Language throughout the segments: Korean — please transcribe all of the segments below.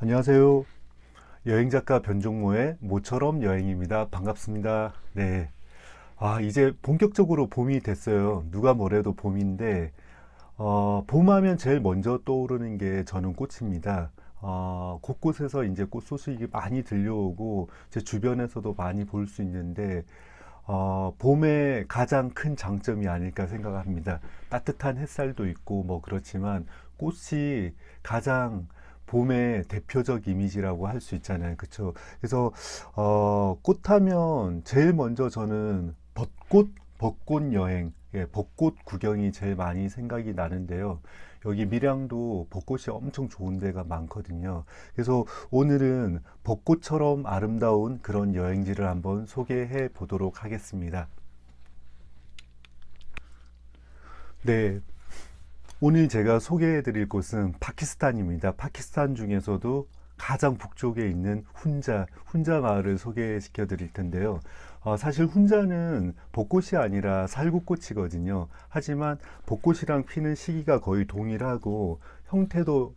안녕하세요. 여행작가 변종모의 모처럼 여행입니다. 반갑습니다. 네. 이제 본격적으로 봄이 됐어요. 누가 뭐래도 봄인데, 봄하면 제일 먼저 떠오르는 게 저는 꽃입니다. 곳곳에서 이제 꽃 소식이 많이 들려오고, 제 주변에서도 많이 볼 수 있는데, 봄의 가장 큰 장점이 아닐까 생각합니다. 따뜻한 햇살도 있고 뭐 그렇지만 꽃이 가장 봄의 대표적 이미지라고 할 수 있잖아요. 그쵸? 그래서 꽃하면 제일 먼저 저는 벚꽃 여행, 예, 벚꽃 구경이 제일 많이 생각이 나는데요. 여기 밀양도 벚꽃이 엄청 좋은 데가 많거든요. 그래서 오늘은 벚꽃처럼 아름다운 그런 여행지를 한번 소개해 보도록 하겠습니다. 네, 오늘 제가 소개해 드릴 곳은 파키스탄입니다. 파키스탄 중에서도 가장 북쪽에 있는 훈자 마을을 소개시켜 드릴 텐데요. 사실 훈자는 벚꽃이 아니라 살구꽃이거든요. 하지만 벚꽃이랑 피는 시기가 거의 동일하고 형태도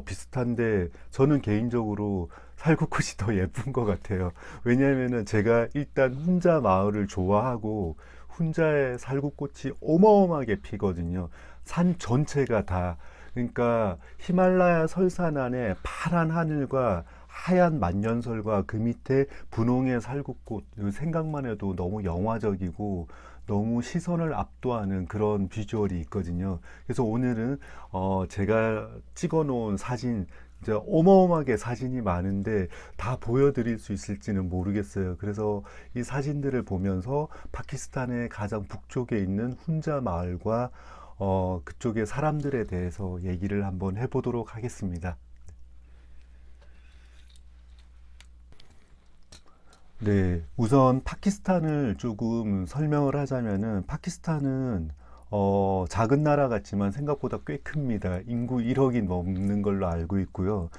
비슷한데 저는 개인적으로 살구꽃이 더 예쁜 것 같아요. 왜냐하면은 제가 일단 훈자 마을을 좋아하고 훈자의 살구꽃이 어마어마하게 피거든요. 산 전체가 다. 그러니까 히말라야 설산 안에 파란 하늘과 하얀 만년설과 그 밑에 분홍의 살구꽃, 이 생각만 해도 너무 영화적이고 너무 시선을 압도하는 그런 비주얼이 있거든요. 그래서 오늘은 제가 찍어 놓은 사진, 이제 어마어마하게 사진이 많은데 다 보여드릴 수 있을지는 모르겠어요. 그래서 이 사진들을 보면서 파키스탄의 가장 북쪽에 있는 훈자 마을과 그쪽의 사람들에 대해서 얘기를 한번 해보도록 하겠습니다. 네, 우선 파키스탄을 조금 설명을 하자면은 파키스탄은 작은 나라 같지만 생각보다 꽤 큽니다. 인구 1억이 넘는 걸로 알고 있고요.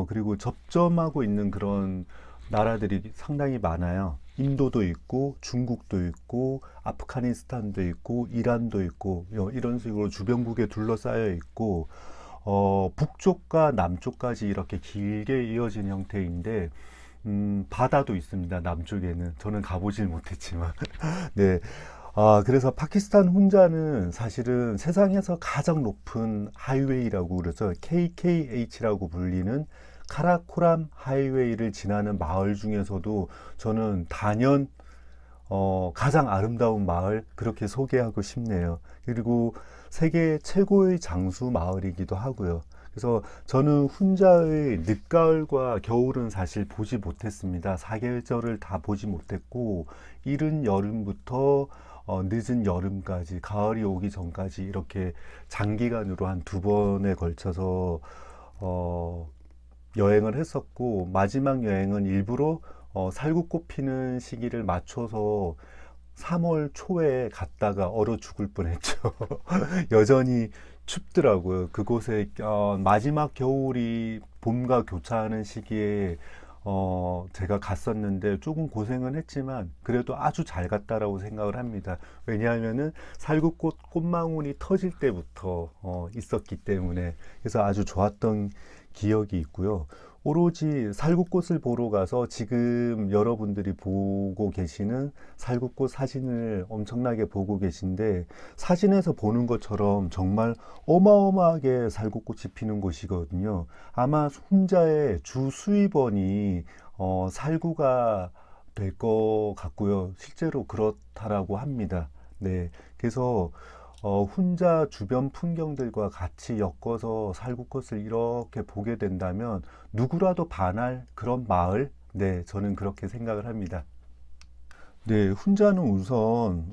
그리고 접점하고 있는 그런 나라들이 상당히 많아요. 인도도 있고 중국도 있고 아프가니스탄도 있고 이란도 있고 이런 식으로 주변국에 둘러싸여 있고 북쪽과 남쪽까지 이렇게 길게 이어진 형태인데 바다도 있습니다. 남쪽에는. 저는 가보질 못했지만. 네. 그래서 파키스탄 훈자는 사실은 세상에서 가장 높은 하이웨이라고 그래서 KKH라고 불리는 카라코람 하이웨이를 지나는 마을 중에서도 저는 단연 가장 아름다운 마을 그렇게 소개하고 싶네요. 그리고 세계 최고의 장수 마을이기도 하고요. 그래서 저는 훈자의 늦가을과 겨울은 사실 보지 못했습니다. 사계절을 다 보지 못했고 이른 여름부터 늦은 여름까지 가을이 오기 전까지 이렇게 장기간으로 한 두 번에 걸쳐서 어, 여행을 했었고 마지막 여행은 일부러 살구꽃 피는 시기를 맞춰서 3월 초에 갔다가 얼어 죽을 뻔했죠. 여전히 춥더라고요. 그곳에 마지막 겨울이 봄과 교차하는 시기에 제가 갔었는데 조금 고생은 했지만 그래도 아주 잘 갔다라고 생각을 합니다. 왜냐하면은 살구꽃 꽃망울이 터질 때부터 있었기 때문에 그래서 아주 좋았던 기억이 있고요. 오로지 살구꽃을 보러 가서 지금 여러분들이 보고 계시는 살구꽃 사진을 엄청나게 보고 계신데 사진에서 보는 것처럼 정말 어마어마하게 살구꽃이 피는 곳이거든요. 아마 훈자의 주 수입원이 살구가 될 것 같고요. 실제로 그렇다라고 합니다. 네. 그래서 혼자 주변 풍경들과 같이 엮어서 살구꽃을 이렇게 보게 된다면 누구라도 반할 그런 마을? 네, 저는 그렇게 생각을 합니다. 네, 훈자는 우선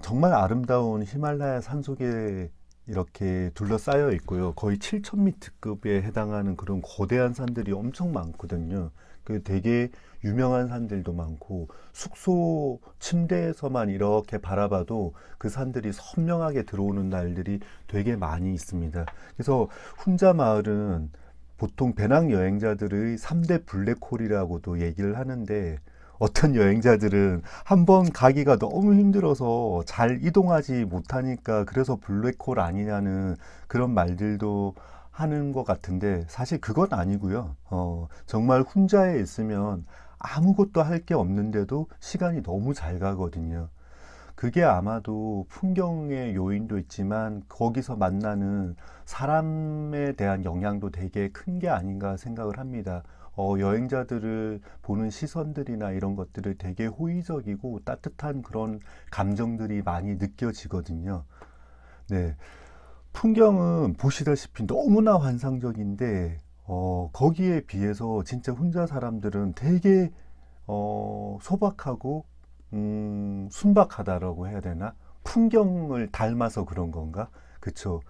정말 아름다운 히말라야 산속에 이렇게 둘러싸여 있고요. 거의 7,000m급에 해당하는 그런 거대한 산들이 엄청 많거든요. 그 되게 유명한 산들도 많고 숙소 침대에서만 이렇게 바라봐도 그 산들이 선명하게 들어오는 날들이 되게 많이 있습니다. 그래서 훈자 마을은 보통 배낭 여행자들의 3대 블랙홀이라고도 얘기를 하는데 어떤 여행자들은 한 번 가기가 너무 힘들어서 잘 이동하지 못하니까 그래서 블랙홀 아니냐는 그런 말들도 하는 것 같은데 사실 그건 아니고요. 정말 혼자에 있으면 아무것도 할 게 없는데도 시간이 너무 잘 가거든요. 그게 아마도 풍경의 요인도 있지만 거기서 만나는 사람에 대한 영향도 되게 큰 게 아닌가 생각을 합니다. 여행자들을 보는 시선들이나 이런 것들을 되게 호의적이고 따뜻한 그런 감정들이 많이 느껴지거든요. 네. 풍경은 보시다시피 너무나 환상적인데, 거기에 비해서 진짜 혼자 사람들은 되게, 소박하고, 순박하다라고 해야 되나? 풍경을 닮아서 그런 건가? 그쵸.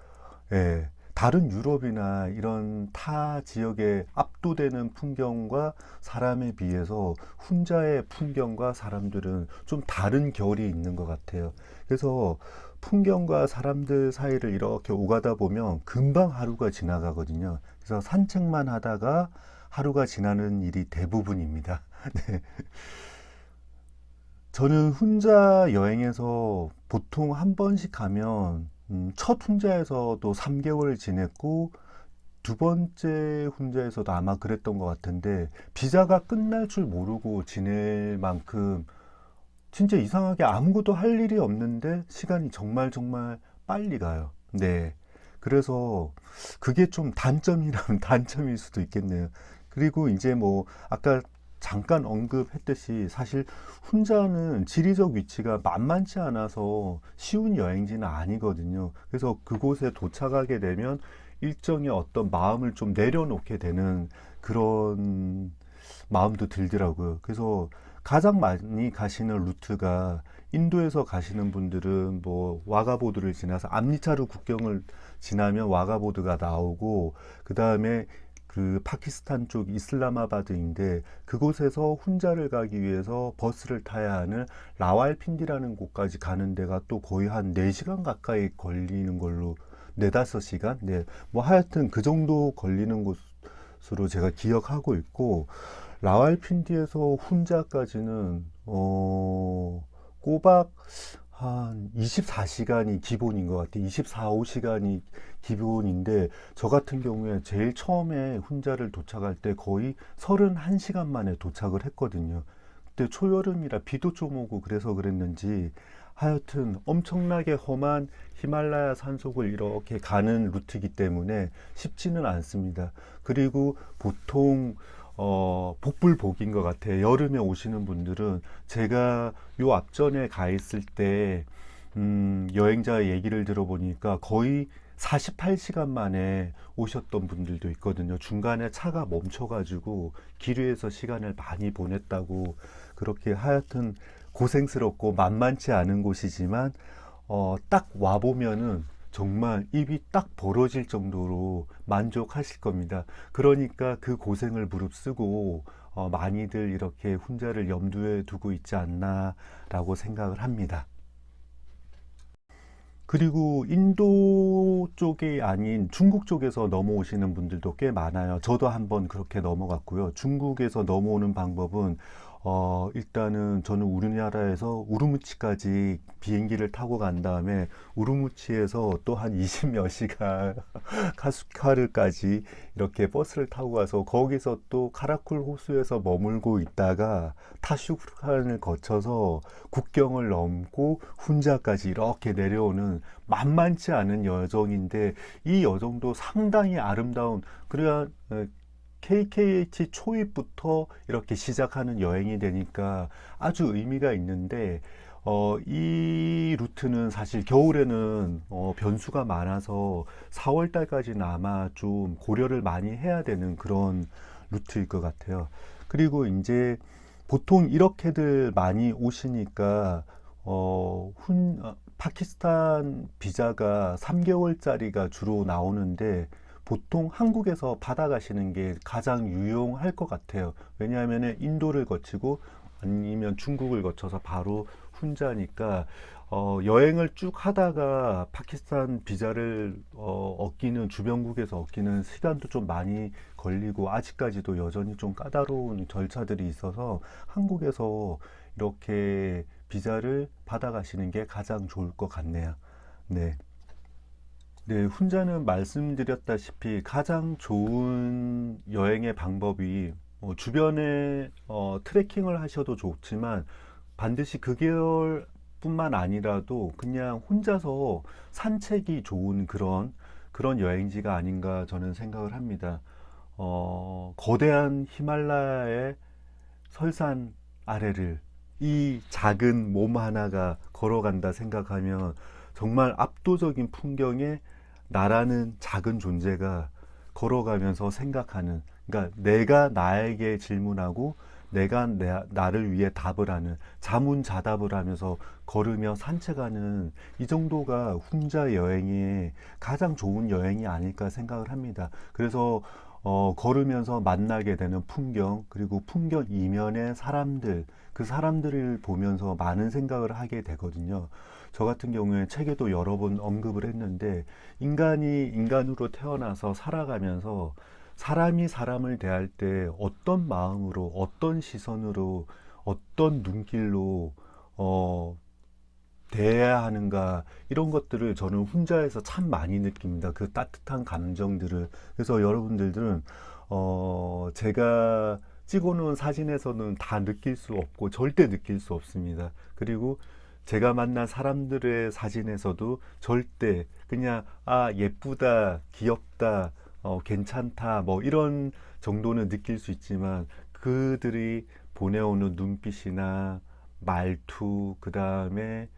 예. 다른 유럽이나 이런 타 지역의 압도되는 풍경과 사람에 비해서 혼자의 풍경과 사람들은 좀 다른 결이 있는 것 같아요. 그래서 풍경과 사람들 사이를 이렇게 오가다 보면 금방 하루가 지나가거든요. 그래서 산책만 하다가 하루가 지나는 일이 대부분입니다. 네. 저는 혼자 여행에서 보통 한 번씩 가면 첫 혼자에서도 3개월 지냈고 두 번째 혼자에서도 아마 그랬던 것 같은데 비자가 끝날 줄 모르고 지낼 만큼 진짜 이상하게 아무것도 할 일이 없는데 시간이 정말 정말 빨리 가요. 네. 그래서 그게 좀 단점이라면 단점일 수도 있겠네요. 그리고 이제 뭐 아까 잠깐 언급했듯이 사실 혼자는 지리적 위치가 만만치 않아서 쉬운 여행지는 아니거든요. 그래서 그곳에 도착하게 되면 일정의 어떤 마음을 좀 내려놓게 되는 그런 마음도 들더라고요. 그래서 가장 많이 가시는 루트가 인도에서 가시는 분들은 뭐 와가보드를 지나서 암리차르 국경을 지나면 와가보드가 나오고 그 다음에 그 파키스탄 쪽 이슬라마바드인데 그곳에서 훈자를 가기 위해서 버스를 타야 하는 라왈핀디라는 곳까지 가는 데가 또 거의 한 4시간 가까이 걸리는 걸로 4~5시간? 네. 뭐 하여튼 그 정도 걸리는 곳으로 제가 기억하고 있고 라왈핀디에서 훈자까지는 꼬박 한 24시간이 기본인 것 같아요. 24, 5시간이 기본인데 저 같은 경우에 제일 처음에 훈자를 도착할 때 거의 31시간 만에 도착을 했거든요. 그때 초여름이라 비도 좀 오고 그래서 그랬는지 하여튼 엄청나게 험한 히말라야 산속을 이렇게 가는 루트이기 때문에 쉽지는 않습니다. 그리고 보통 복불복인 것 같아요. 여름에 오시는 분들은 제가 요 앞전에 가 있을 때 여행자 얘기를 들어보니까 거의 48시간 만에 오셨던 분들도 있거든요. 중간에 차가 멈춰가지고 길 위에서 시간을 많이 보냈다고 그렇게 하여튼 고생스럽고 만만치 않은 곳이지만 딱 와보면은 정말 입이 딱 벌어질 정도로 만족하실 겁니다. 그러니까 그 고생을 무릅쓰고 많이들 이렇게 훈자를 염두에 두고 있지 않나라고 생각을 합니다. 그리고 인도 쪽이 아닌 중국 쪽에서 넘어오시는 분들도 꽤 많아요. 저도 한번 그렇게 넘어갔고요. 중국에서 넘어오는 방법은 일단은 저는 우리나라에서 우루무치까지 비행기를 타고 간 다음에 우루무치에서 또 한 20몇 시간 카스카르까지 이렇게 버스를 타고 가서 거기서 또 카라쿨 호수에서 머물고 있다가 타슈칸을 거쳐서 국경을 넘고 훈자까지 이렇게 내려오는 만만치 않은 여정인데 이 여정도 상당히 아름다운 그래야 KKH 초입부터 이렇게 시작하는 여행이 되니까 아주 의미가 있는데 이 루트는 사실 겨울에는 변수가 많아서 4월 달까지는 아마 좀 고려를 많이 해야 되는 그런 루트일 것 같아요. 그리고 이제 보통 이렇게들 많이 오시니까 파키스탄 비자가 3개월짜리가 주로 나오는데 보통 한국에서 받아가시는 게 가장 유용할 것 같아요. 왜냐하면 인도를 거치고 아니면 중국을 거쳐서 바로 훈자니까 여행을 쭉 하다가 파키스탄 비자를 얻기는 주변국에서 얻기는 시간도 좀 많이 걸리고 아직까지도 여전히 좀 까다로운 절차들이 있어서 한국에서 이렇게 비자를 받아가시는 게 가장 좋을 것 같네요. 네. 네, 혼자는 말씀드렸다시피 가장 좋은 여행의 방법이 주변에 트레킹을 하셔도 좋지만 반드시 그 계열뿐만 아니라도 그냥 혼자서 산책이 좋은 그런 여행지가 아닌가 저는 생각을 합니다. 거대한 히말라야의 설산 아래를 이 작은 몸 하나가 걸어간다 생각하면 정말 압도적인 풍경에 나라는 작은 존재가 걸어가면서 생각하는, 그러니까 내가 나에게 질문하고 내가 나를 위해 답을 하는, 자문자답을 하면서 걸으며 산책하는 이 정도가 혼자 여행의 가장 좋은 여행이 아닐까 생각을 합니다. 그래서 걸으면서 만나게 되는 풍경, 그리고 풍경 이면의 사람들, 그 사람들을 보면서 많은 생각을 하게 되거든요. 저 같은 경우에 책에도 여러 번 언급을 했는데, 인간이 인간으로 태어나서 살아가면서 사람이 사람을 대할 때 어떤 마음으로, 어떤 시선으로, 어떤 눈길로, 어, 대해야 하는가, 이런 것들을 저는 혼자에서 참 많이 느낍니다. 그 따뜻한 감정들을. 그래서 여러분들은 제가 찍어놓은 사진에서는 다 느낄 수 없고 절대 느낄 수 없습니다. 그리고 제가 만난 사람들의 사진에서도 절대 그냥 예쁘다, 귀엽다, 괜찮다, 뭐 이런 정도는 느낄 수 있지만, 그들이 보내오는 눈빛이나 말투, 그 다음에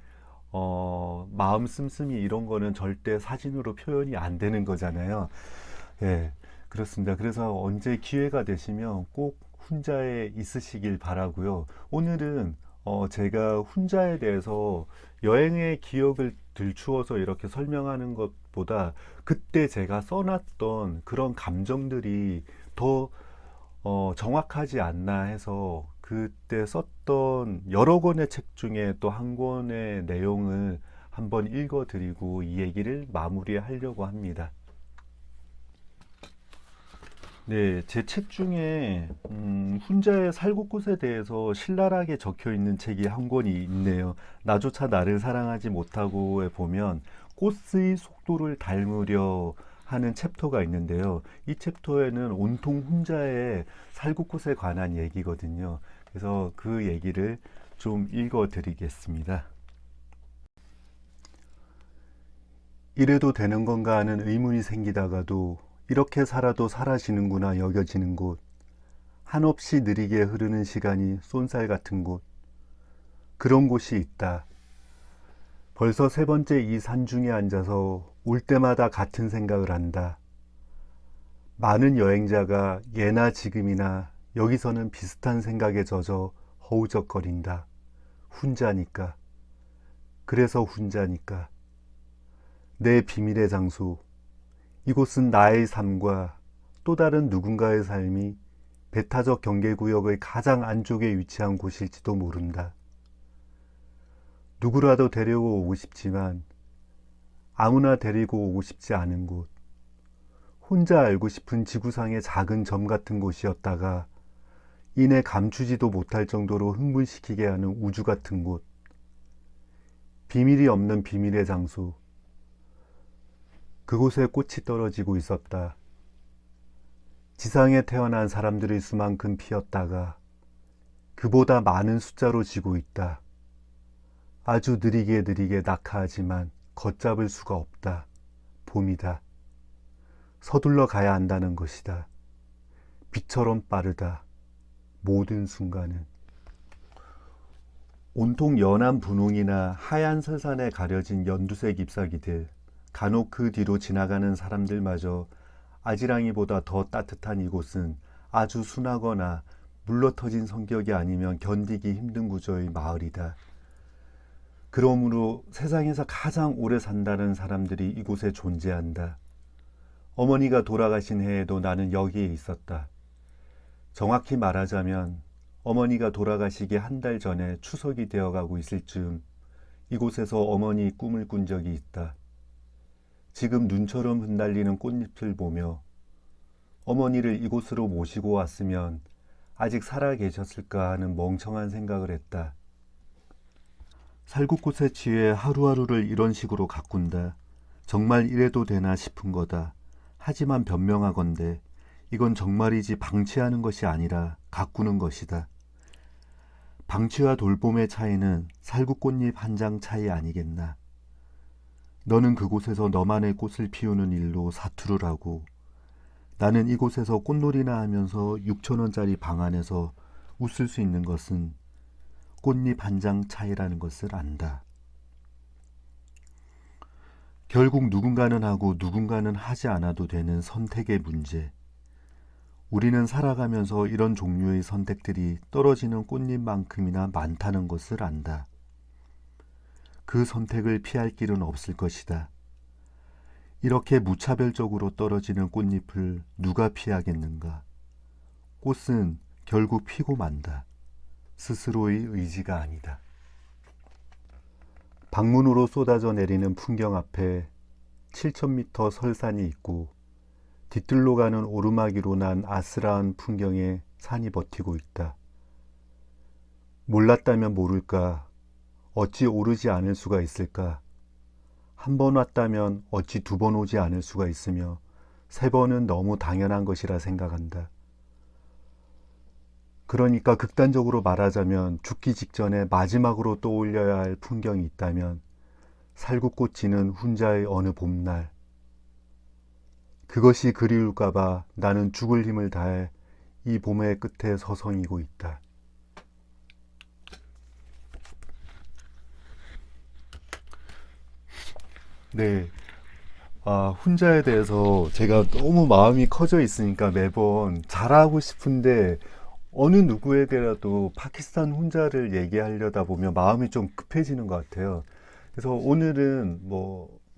마음 씀씀이, 이런 거는 절대 사진으로 표현이 안 되는 거잖아요. 예, 그렇습니다. 그래서 언제 기회가 되시면 꼭 혼자에 있으시길 바라고요. 오늘은 제가 혼자에 대해서 여행의 기억을 들추어서 이렇게 설명하는 것보다 그때 제가 써놨던 그런 감정들이 더 정확하지 않나 해서 그때 썼던 여러 권의 책 중에 또 한 권의 내용을 한번 읽어드리고 이 얘기를 마무리하려고 합니다. 네, 제 책 중에 혼자의 살구꽃에 대해서 신랄하게 적혀 있는 책이 한 권이 있네요. 나조차 나를 사랑하지 못하고에 보면 꽃의 속도를 닮으려 하는 챕터가 있는데요. 이 챕터에는 온통 혼자의 살구꽃에 관한 얘기거든요. 그래서 그 얘기를 좀 읽어 드리겠습니다. 이래도 되는 건가 하는 의문이 생기다가도 이렇게 살아도 사라지는구나 여겨지는 곳, 한없이 느리게 흐르는 시간이 쏜살 같은 곳, 그런 곳이 있다. 벌써 세 번째 이 산중에 앉아서 올 때마다 같은 생각을 한다. 많은 여행자가 예나 지금이나 여기서는 비슷한 생각에 젖어 허우적거린다. 혼자니까. 그래서 혼자니까. 내 비밀의 장소. 이곳은 나의 삶과 또 다른 누군가의 삶이 배타적 경계구역의 가장 안쪽에 위치한 곳일지도 모른다. 누구라도 데리고 오고 싶지만 아무나 데리고 오고 싶지 않은 곳. 혼자 알고 싶은 지구상의 작은 점 같은 곳이었다가 이내 감추지도 못할 정도로 흥분시키게 하는 우주 같은 곳. 비밀이 없는 비밀의 장소. 그곳에 꽃이 떨어지고 있었다. 지상에 태어난 사람들의 수만큼 피었다가 그보다 많은 숫자로 지고 있다. 아주 느리게 느리게 낙하하지만 걷잡을 수가 없다. 봄이다. 서둘러 가야 한다는 것이다. 빛처럼 빠르다. 모든 순간은. 온통 연한 분홍이나 하얀 설산에 가려진 연두색 잎사귀들, 간혹 그 뒤로 지나가는 사람들마저 아지랑이보다 더 따뜻한 이곳은 아주 순하거나 물러터진 성격이 아니면 견디기 힘든 구조의 마을이다. 그러므로 세상에서 가장 오래 산다는 사람들이 이곳에 존재한다. 어머니가 돌아가신 해에도 나는 여기에 있었다. 정확히 말하자면 어머니가 돌아가시기 한 달 전에 추석이 되어가고 있을 즈음 이곳에서 어머니 꿈을 꾼 적이 있다. 지금 눈처럼 흩날리는 꽃잎을 보며 어머니를 이곳으로 모시고 왔으면 아직 살아 계셨을까 하는 멍청한 생각을 했다. 살구꽃에 취해 하루하루를 이런 식으로 가꾼다. 정말 이래도 되나 싶은 거다. 하지만 변명하건대 이건 정말이지 방치하는 것이 아니라 가꾸는 것이다. 방치와 돌봄의 차이는 살구꽃잎 한 장 차이 아니겠나. 너는 그곳에서 너만의 꽃을 피우는 일로 사투를 하고 나는 이곳에서 꽃놀이나 하면서 6,000원짜리 방 안에서 웃을 수 있는 것은 꽃잎 한 장 차이라는 것을 안다. 결국 누군가는 하고 누군가는 하지 않아도 되는 선택의 문제. 우리는 살아가면서 이런 종류의 선택들이 떨어지는 꽃잎만큼이나 많다는 것을 안다. 그 선택을 피할 길은 없을 것이다. 이렇게 무차별적으로 떨어지는 꽃잎을 누가 피하겠는가? 꽃은 결국 피고 만다. 스스로의 의지가 아니다. 방문으로 쏟아져 내리는 풍경 앞에 7,000m 설산이 있고 뒤뜰로 가는 오르막이로 난 아스라한 풍경에 산이 버티고 있다. 몰랐다면 모를까? 어찌 오르지 않을 수가 있을까? 한 번 왔다면 어찌 두 번 오지 않을 수가 있으며 세 번은 너무 당연한 것이라 생각한다. 그러니까 극단적으로 말하자면 죽기 직전에 마지막으로 떠올려야 할 풍경이 있다면 살구꽃 지는 훈자의 어느 봄날, 그것이 그리울까봐 나는 죽을 힘을 다해 이 봄의 끝에 서성이고 있다. 네, 훈자에 대해서 제가 너무 마음이 커져 있으니까 매번 잘하고 싶은데 어느 누구에게라도 파키스탄 훈자를 얘기하려다 보면 마음이 좀 급해지는 것 같아요. 그래서 오늘은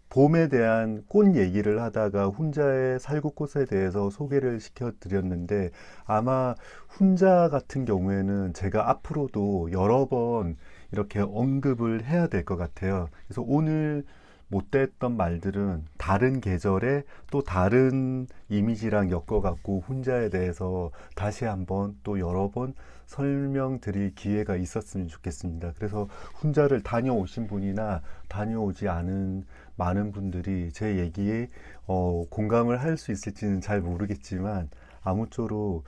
봄에 대한 꽃 얘기를 하다가 훈자의 살구꽃에 대해서 소개를 시켜드렸는데 아마 훈자 같은 경우에는 제가 앞으로도 여러 번 이렇게 언급을 해야 될 것 같아요. 그래서 오늘 못됐던 말들은 다른 계절에 또 다른 이미지랑 엮어갖고 훈자에 대해서 다시 한번 또 여러 번 설명드릴 기회가 있었으면 좋겠습니다. 그래서 훈자를 다녀오신 분이나 다녀오지 않은 많은 분들이 제 얘기에 공감을 할 수 있을지는 잘 모르겠지만 아무쪼록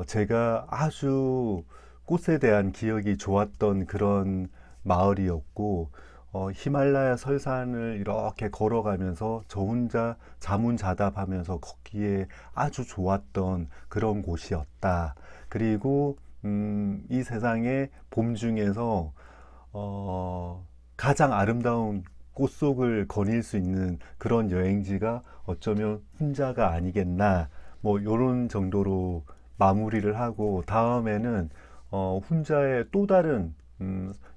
제가 아주 꽃에 대한 기억이 좋았던 그런 마을이었고 히말라야 설산을 이렇게 걸어가면서 저 혼자 자문자답하면서 걷기에 아주 좋았던 그런 곳이었다. 그리고 이 세상의 봄 중에서 가장 아름다운 꽃속을 거닐 수 있는 그런 여행지가 어쩌면 훈자가 아니겠나, 요런 정도로 마무리를 하고 다음에는 훈자의 또 다른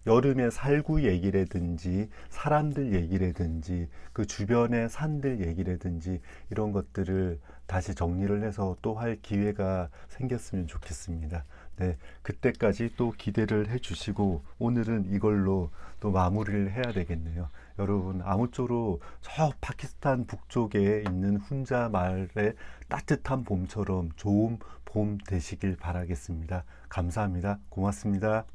여름의 살구 얘기라든지 사람들 얘기라든지 그 주변의 산들 얘기라든지 이런 것들을 다시 정리를 해서 또 할 기회가 생겼으면 좋겠습니다. 네, 그때까지 또 기대를 해 주시고 오늘은 이걸로 또 마무리를 해야 되겠네요. 여러분 아무쪼록 저 파키스탄 북쪽에 있는 훈자 마을의 따뜻한 봄처럼 좋은 봄 되시길 바라겠습니다. 감사합니다. 고맙습니다.